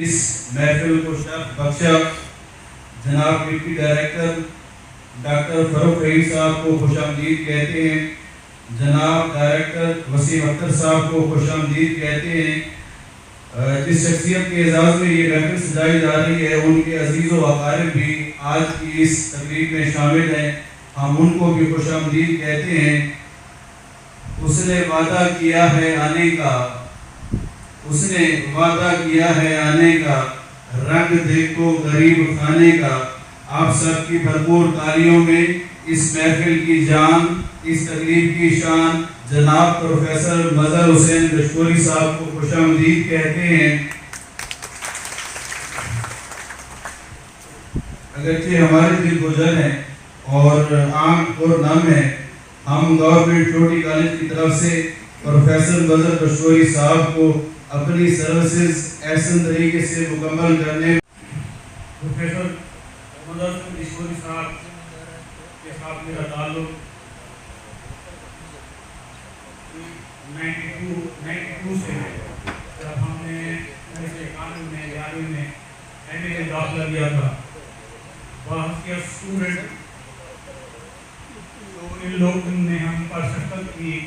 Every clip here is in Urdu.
اس محفل کو شرف بخشا جناب ڈپٹی ڈائریکٹر ڈاکٹر فروخ رحیم صاحب کو خوش آمدید کہتے ہیں، جناب ڈائریکٹر وسیم اختر صاحب کو خوش آمدید کہتے ہیں۔ جس شخصیت کے اعزاز میں یہ محفل سجائی جا رہی ہے، ان کے عزیز و اقارب بھی آج کی اس تقریب میں شامل ہیں، ہم ان کو بھی خوش آمدید کہتے ہیں۔ اس نے وعدہ کیا ہے آنے کا، اس نے وعدہ کیا ہے آنے کا، رنگ دیکھو غریب خانے کا۔ آپ سب کی بھرپور تالیوں میں اس محفل کی جان، اس تقریب کی شان جناب پروفیسر مظہر حسین گشکوری صاحب کو خوش آمدید کہتے ہیں۔ اگرچہ ہمارے دل گجر ہیں اور آنکھ اور نم ہیں، ہم گورنمنٹ چھوٹی کالج کی طرف سے پروفیسر مظہر گشکوری صاحب کو اپنی سروسز احسن طریقے سے مکمل کرنے پروفیسر مظہر گشکوری صاحب کے ساتھ میرا تعلق 92 سے ہے، جب ہم نے 1991 میں 11ویں میں ایم اے میں داخلہ لیا تھا بحیثیت اسٹوڈنٹ، تو ان لوگوں نے ہم پر شفقت کی،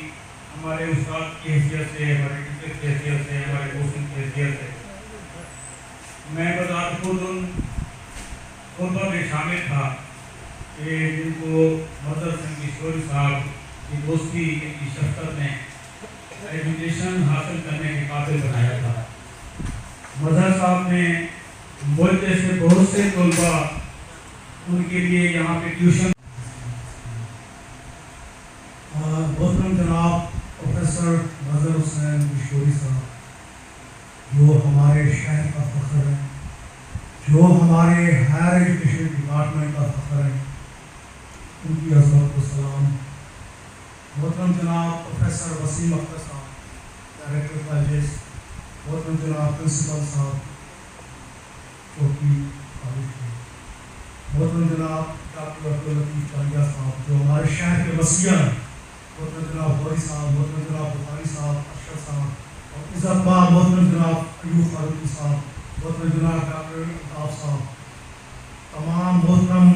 ہمارے استاد کی حیثیت سے، ہمارے ٹیچر کی حیثیت سے، ہمارے دوست کی حیثیت سے میں بذات خود ان طلباء میں شامل تھا کہ جن کو مظہر حسین گشکوری صاحب کی دوستی کی شفقت نے ایجوکیشن حاصل کرنے کے قابل بنایا تھا۔ مظہر صاحب نے ملک جیسے بہت سے طلباء ان کے لیے یہاں پہ ٹیوشن محترم جناب پروفیسر مظہر حسین گشکوری صاحب جو ہمارے شہر کا فخر ہے، جو ہمارے ہائر ایجوکیشن ڈپارٹمنٹ کا فخر ہے، ان کی عظمت کو سلام۔ محترم جناب پروفیسر وسیم اختر صاحب ڈائریکٹر کالجز، محترم جناب پرنسپل صاحب چوکی کالج کے، محترم جناب ڈاکٹر عبداللطیف چالیہ صاحب جو ہمارے شہر کے وسیع ہیں، محترم جناب غوری صاحب، محترم جناب بخاری صاحب، اشرف صاحب اور عزت مآب محترم جناب ایوب فاروقی صاحب، محترم جناب ڈاکٹر الطاف صاحب، تمام محترم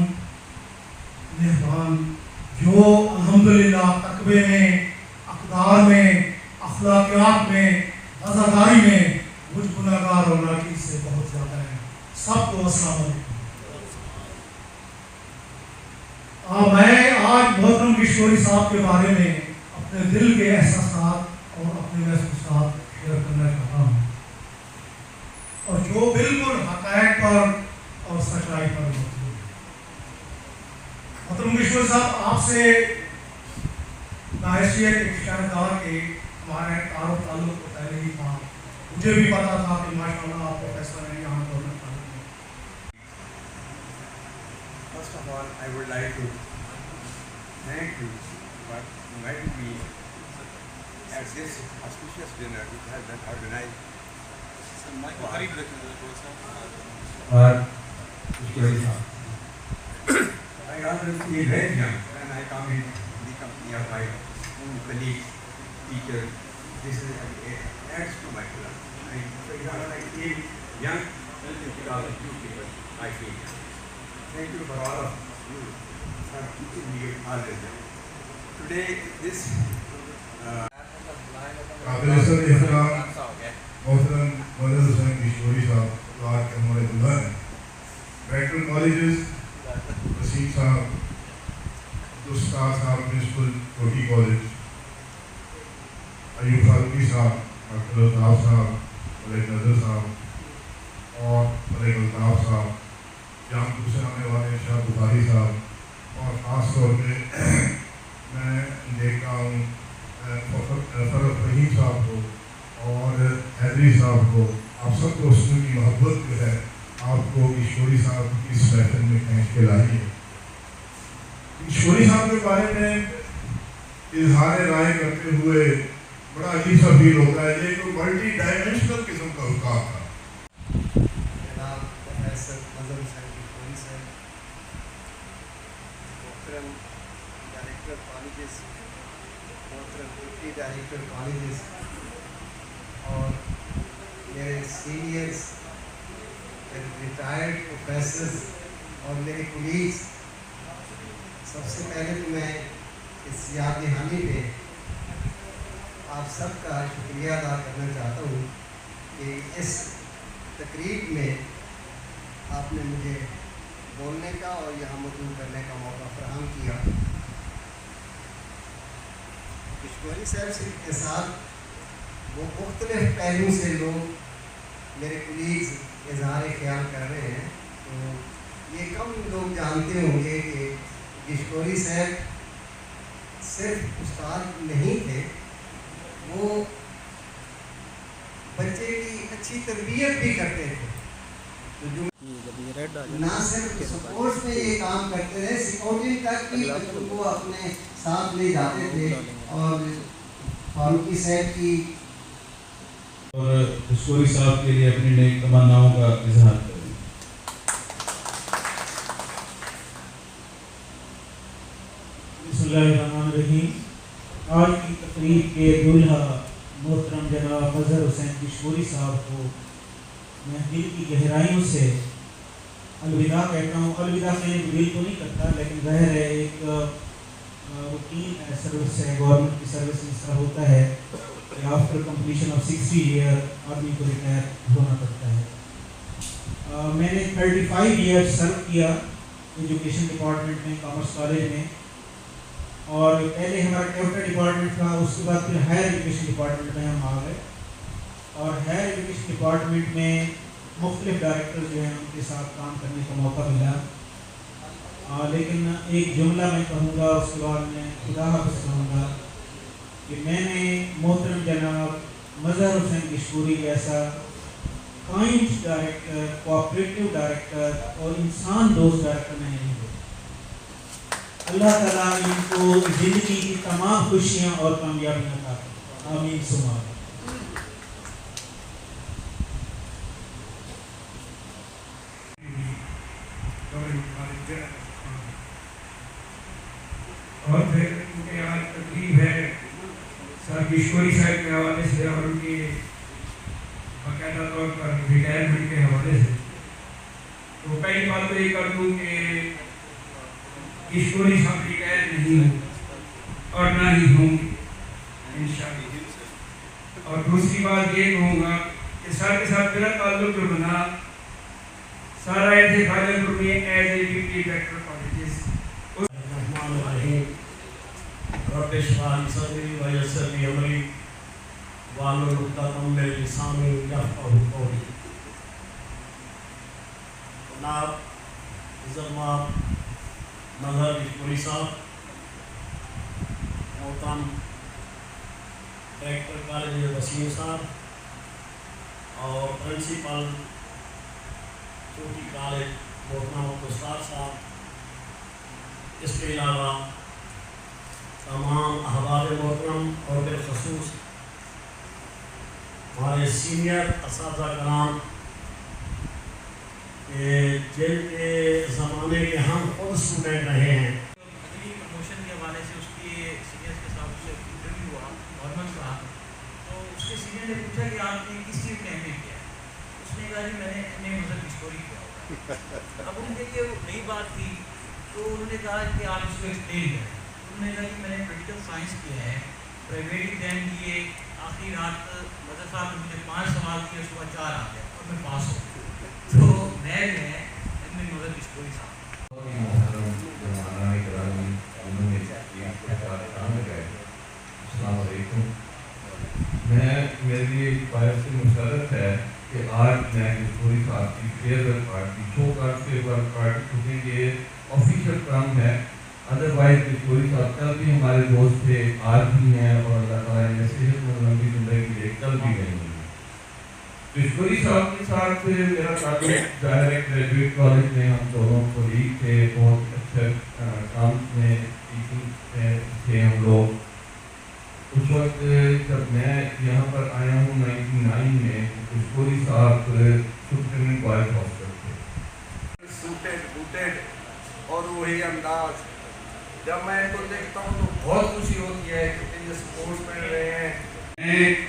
مہمان جو الحمدللہ تقوی میں، اقدار میں، اخلاقیات میں، وفاداری میں مجھ گناہگار اور ناقص سے بہت زیادہ ہے، سب کو السلام علیکم۔ میں آج محترم گشکوری صاحب کے بارے میں اپنے دل کے احساسات اور اپنے محسوسات شیئر کرنا چاہتا ہوں، اور جو بالکل حقائق پر اور سچائی پر مبنی ہے۔ محترم گشکوری صاحب، آپ سے بحیثیت ایک شہردار کے ہمارے تعارف تعلق تو پہلے ہی تھا، مجھے بھی پتا تھا کہ ماشاءاللہ آپ پروفیسر ہیں یہاں گورنمنٹ کالج میں۔ First of all, I would like to thank you for inviting me at this auspicious dinner which has been organized. I always feel very young when I come in the company of my colleagues, teachers. This adds to my class. I feel young because of you people. I feel young. Thank you for all of you for teaching me always. Today, this قابل احترام محترم مظہر حسین گشکوری صاحب جو آج کے ہمارے دلہا ہیں، ڈائریکٹر کالجز وسیم صاحب، عبدالستار صاحب پرنسپل چھوٹی کالج، ایوب فاروقی صاحب، ڈاکٹر الطاف صاحب، ملک نظر صاحب اور ملک الطاف صاحب، جام سے آنے والے شاہ بخاری صاحب، اور خاص طور پہ میں دیکھتا ہوں فروخ رحیم صاحب کو اور حیدری صاحب کو، آپ سب کو اس کی محبت جو ہے آپ کو گشکوری صاحب کی اس محفل میں کھینچ کے لائی ہے۔ گشکوری صاحب کے بارے میں اظہار رائے کرتے ہوئے بڑا عجیب سا فیل ہوتا ہے، یہ ایک ملٹی ڈائمینشنل قسم کا استاد تھا۔ جناب پروفیسر مظہر حسین گشکوری صاحب، محترم ڈائریکٹر کالجز، محترم ڈپٹی ڈائریکٹر کالجز اور میرے سینئرز ریٹائرڈ پروفیسرز اور میرے کولیگز، سب سے پہلے تو میں اس یاد دہانی پہ آپ سب کا شکریہ ادا کرنا چاہتا ہوں کہ اس تقریب میں آپ نے مجھے بولنے کا اور یہاں موجود کرنے کا موقع فراہم کیا۔ کشکوری صاحب کے ساتھ وہ مختلف پہلو سے لوگ میرے کولیگز اظہار خیال کر رہے ہیں، تو یہ کم لوگ جانتے ہوں گے کہ کشکوری صاحب صرف استاد نہیں تھے، وہ بچے کی اچھی تربیت بھی کرتے تھے۔ تو جو نہ صرف سپورٹس میں یہ کام کرتے رہے، سکاؤٹنگ تک بھی بچوں کو اپنے ساتھ لے جاتے تھے اور فاروقی صاحب کی اور کشکوری صاحب کے لیے اپنی نئی تمناؤں کا اظہار کریں۔ بسم اللہ الرحمن الرحیم۔ آج کی تقریب کے دولہا محترم جناب مظہر حسین کشکوری صاحب کو میں دل کی گہرائیوں سے الوداع کہتا ہوں۔ الوداع کہنے کو دل تو نہیں کرتا، لیکن ظاہر ہے ایک روٹین سروس ہے، گورنمنٹ کی سروس میں اس طرح ہوتا ہے کہ آفٹر کمپلیشن آف 60 ایئر آدمی کو ریٹائر ہونا پڑتا ہے۔ میں نے 35 ایئر سرو کیا ایجوکیشن ڈپارٹمنٹ میں، کامرس کالج میں، اور پہلے ہمارا ٹیوٹر ڈپارٹمنٹ تھا، اس کے بعد پھر ہائر ایجوکیشن ڈپارٹمنٹ میں ہم آ گئے، اور ہائر ایجوکیشن ڈپارٹمنٹ میں مختلف ڈائریکٹر جو ہیں ان کے ساتھ کام کرنے کا موقع ملا۔ لیکن ایک جملہ میں کہوں گا، اس کے بعد میں خدا حافظ کہوں گا، کہ میں نے محترم جناب مظہر حسین کشکوری جیسا کائنڈ ڈائریکٹر، کوآپریٹو ڈائریکٹر اور انسان دوست ڈائریکٹر میں نہیں دیکھا۔ اللہ تعالیٰ ان کو زندگی کی تمام خوشیاں اور کامیابیاں عطا کرے، آمین ثم آمین۔ اور پھر ان کے آج تقریب ہے سر کشکوری صاحب کے حوالے سے اور ان کے باقاعدہ طور پر ریٹائرمنٹ کے حوالے سے، تو پہلی بات تو یہ کر دوں کہ کشکوری صاحب ریٹائر نہیں ہوں اور نہ ہی ہوں گے انشاءاللہ۔ اور دوسری بات یہ کہوں گا کہ سر کے ساتھ میرا تعلق جو بنا، سارا ایسے خالد پور میں as a deputy director colleges. الرحمن الرحیم۔ رب اشرح لی صدری ویسر لی امری واحلل عقدۃ من لسانی یفقهوا قولی۔ جناب عزت مظہر کشکوری صاحب، محترم ڈائریکٹر کالج وسیم صاحب اور پرنسپل چھوٹی کالج محترم استاد صاحب، اس کے علاوہ تمام احباب محترم اور بالخصوص ہمارے سینئر اساتذہ کرام، جن کے زمانے کے ہم خود اسٹوڈنٹ رہے ہیں۔ پروموشن کے حوالے سے اس کے سینئر کے ساتھ اس سے انٹرویو ہوا گورنمنٹ کا، تو اس کے سینئر نے پوچھا کہ آپ نے کس چیز میں ایم اے کیا؟ اس نے کہا کہ میں نے ایم اے مظہر کشکوری کیا ہوگا۔ اب ان کے لیے نئی بات تھی، تو انہوں نے کہا کہ آپ اس کو ایکسپلین کریں۔ انہوں نے کہا کہ میں نے پولیٹیکل سائنس کیا ہے، پرائیویٹ ایگزام دیے، آخری رات مظہر صاحب نے مجھے 5 سوال کیے، صبح 4 آ گئے اور میں پاس ہو گیا۔ تو میں جو ہے ایم اے مظہر کشکوری صاحب۔ السلام علیکم۔ میرے لیے باعث مسرت ہے کہ آج میں کشکوری صاحب کی فیئرویل پارٹی، شو کارڈ فیئرویل پارٹی، کیونکہ یہ آفیشیل کام ہے، ادروائز کشکوری صاحب کل بھی ہمارے دوست تھے، آج بھی ہیں، اور اللہ تعالیٰ نے صحت مند لمبی زندگی دے، کل بھی رہیں گے۔ کشکوری صاحب کے ساتھ میرا تعلق ظاہر ہے گریجویٹ کالج میں ہم دونوں کولیگ تھے، بہت اچھے کام میں ٹیچنگ میں تھے ہم لوگ۔ اس وقت جب میں یہاں پر آیا ہوں 99 میں، کشکوری صاحب سپرنٹینڈنٹ بوائز ہاسٹل تھے، سوٹیڈ بوٹیڈ اور وہی انداز۔ جب میں ان کو دیکھتا ہوں تو بہت خوشی ہوتی ہے کہ یہ سپورٹس پہن رہے ہیں۔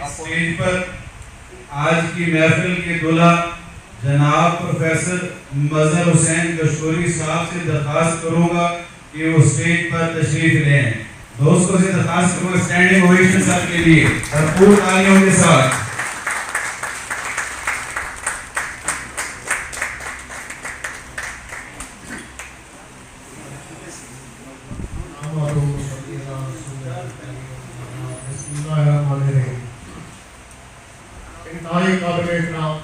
اسٹیج پر آج کی محفل کے دولہا جناب پروفیسر مظہر حسین گشکوری صاحب سے درخواست کروں گا کہ وہ اسٹیج پر تشریف لیں. دوستوں سے درخواست کروں گا اسٹینڈنگ اوویشن سب کے لیے بھرپور تالیوں کے ساتھ. انتہائی قابل احترام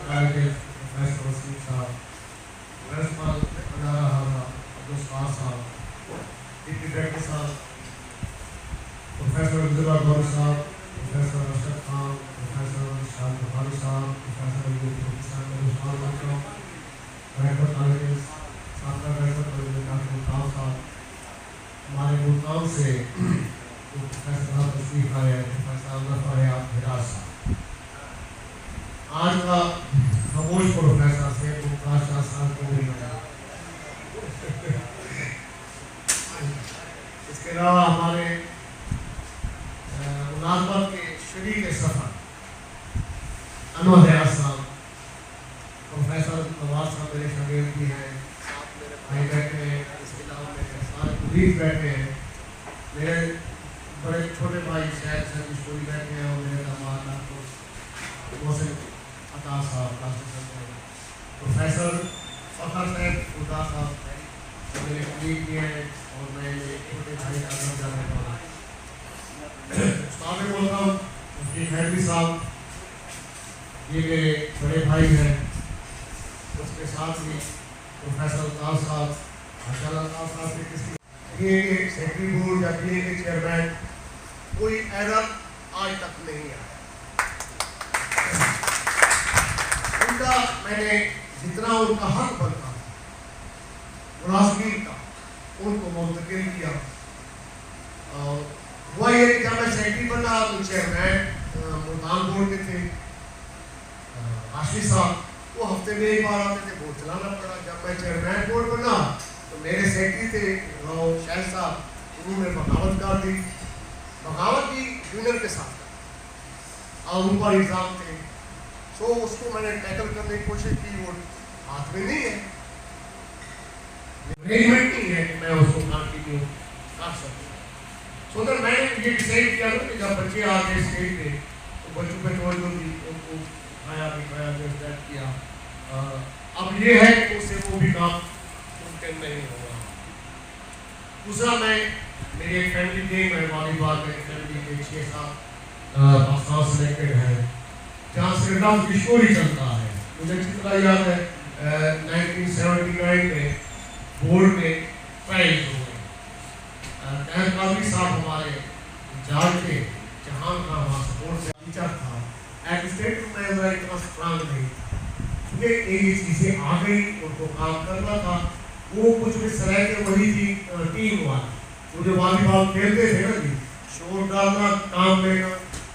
پروفیسر وسیم صاحب, پرنسپل ادارہ حاضرہ عبدالصمد صاحب, ڈپٹی ڈائریکٹر صاحب پروفیسر عبداللہ گور صاحب, پروفیسر ارشد خان, پروفیسر شاہ بخاری صاحب, پروفیسر ڈائریکٹر کالجز, سابقہ ڈائریکٹر ڈاکٹر ملتاف صاحب, ہمارے ملتان سے پروفیسر صاحب تشریف آئے ہیں, پروفیسر ظفر حیات حراج صاحب. آج کا خاموش پروفیسر سے ممتاز شاہ صاحب کو بھی ملا. اس کے علاوہ ہمارے ملازمت کے شریک سفر انور حیات صاحب, پروفیسر نواز صاحب میرے شاگرد بھی ہیں, میرے بھائی بیٹھے ہیں, اس کے علاوہ میرے سارے مدیر بیٹھے ہیں, میرے بڑے چھوٹے بھائی شاید صاحب گشکوری بیٹھے ہیں, اور میرے داماد ڈاکٹر محسن عطا صاحب, پروفیسر فخر صاحب خدا صاحب میرے قریب بھی ہیں, اور میں میرے چھوٹے بھائی کا نام جانا چاہتا ہوں. استاد محترم مفتی خیربی صاحب یہ میرے بڑے بھائی ہیں, اس کے ساتھ بھی پروفیسر الطاف صاحب, ماشاء اللہ الطاف صاحب سے کسی یہ سیکرٹری بورڈ یا پی اے کے چیئرمین کوئی ایرر آج تک نہیں آیا. ان کا میں نے جتنا ان کا حق بنتا ملازمین کا ان کو منتقل کیا. اور ہوا یہ کہ جب میں سیکرٹری بنا تو چیئرمین ملتان بورڈ کے تھے ہاشمی صاحب, وہ ہفتے میں ایک بار آتے تھے, وہ چلانا پڑا. جب میں چیئرمین بورڈ بنا تو میرے سیکرٹری تھے راؤ شاہد صاحب, انہوں نے بغاوت کر دی. بغاوت بھی یونین کے ساتھ اور ان پر الزام تھے. سو اس کو میں نے ٹیکل کرنے کی کوشش کی, وہ ہاتھ میں نہیں ہے, مینجمنٹ نہیں ہے کہ میں اس کو کنٹینیو کر سکوں. سو در میں نے یہ ڈیسائڈ کیا کہ جب بچے آ گئے اسٹیج پہ تو بچوں پہ توجہ دی, ان کو کھایا پکایا کیا. اب یہ ہے کہ اس سے وہ بھی کام ممکن نہیں ہوگا. دوسرا میں میری ایک فیملی تھی, میں والی بات میں فیملی کے 6-7 پاکستان سلیکٹڈ ہے جہاں سے لفظ گشکوری چلتا ہے. مجھے اچھی طرح یاد ہے 1979 میں بورڈ میں پرائز ہو گئے. طاہر قادری صاحب ہمارے انچارج تھے, جہاں کا وہاں سپورٹ سے ٹیچر تھا. ایٹ اسٹیٹ میں اتنا اسٹرانگ نہیں تھا, کیونکہ یہ چیزیں آ گئی, ان کو کام کرنا تھا. وہ کچھ بھی سلیکٹ وہی تھی ٹیم والی, وہ جو والی بال کھیلتے تھے نا جی, شور ڈالنا, کام لینا,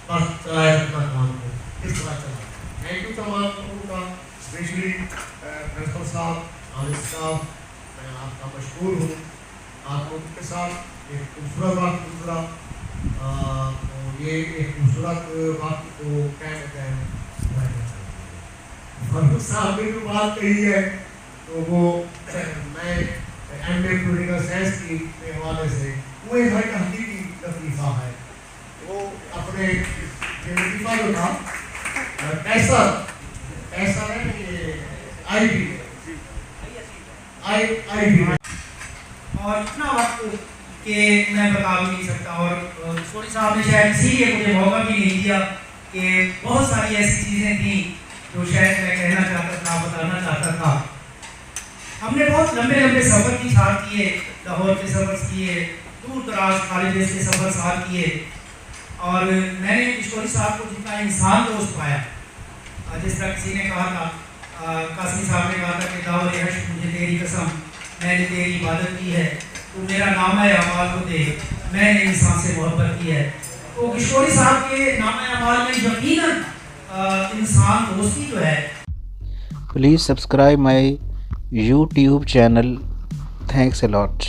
بس چلایا کرنا کام کو, اس طرح چلا. تھینک یو تمام لوگوں کا, اسپیشلی پرنسپل صاحب, عالم صاحب, میں آپ کا مشکور ہوں. آپ لوگوں کے ساتھ ایک خوبصورت وقت گزرا, یہ ایک خوبصورت وقت کو فاروق صاحب نے جو بات کہی ہے تو وہ میں ایم اے پولیٹیکل سائنس کی حوالے سے, وہ ایک حقیقی لطیفہ ہے. وہ اپنے لطیفہ جو تھا کیسر ہے یہ آئی بی اور اتنا وقت کہ میں بتا بھی نہیں سکتا. اور گشکوری صاحب نے شاید اسی لیے مجھے موقع بھی نہیں دیا کہ بہت ساری ایسی چیزیں تھیں جو شاید میں کہنا چاہتا تھا, بتانا چاہتا تھا. ہم نے بہت لمبے لمبے سفر کی ساتھ کیے, لاہور کے سفر کیے, دور دراز کالجز کے سفر ساتھ کیے. اور میں نے گشکوری صاحب کو جتنا انسان دوست پایا, جس طرح کسی نے کہا تھا, قاسمی صاحب نے کہا تھا کہ داور عشق مجھے تیری قسم, میں نے تیری عبادت کی ہے, تو میرا نامہ اعمال کو دے, میں نے انسان سے محبت کی ہے. تو گشکوری صاحب کے نامہ اعمال میں یقیناً انسان دوستی جو ہے. Please subscribe my YouTube channel. Thanks a lot.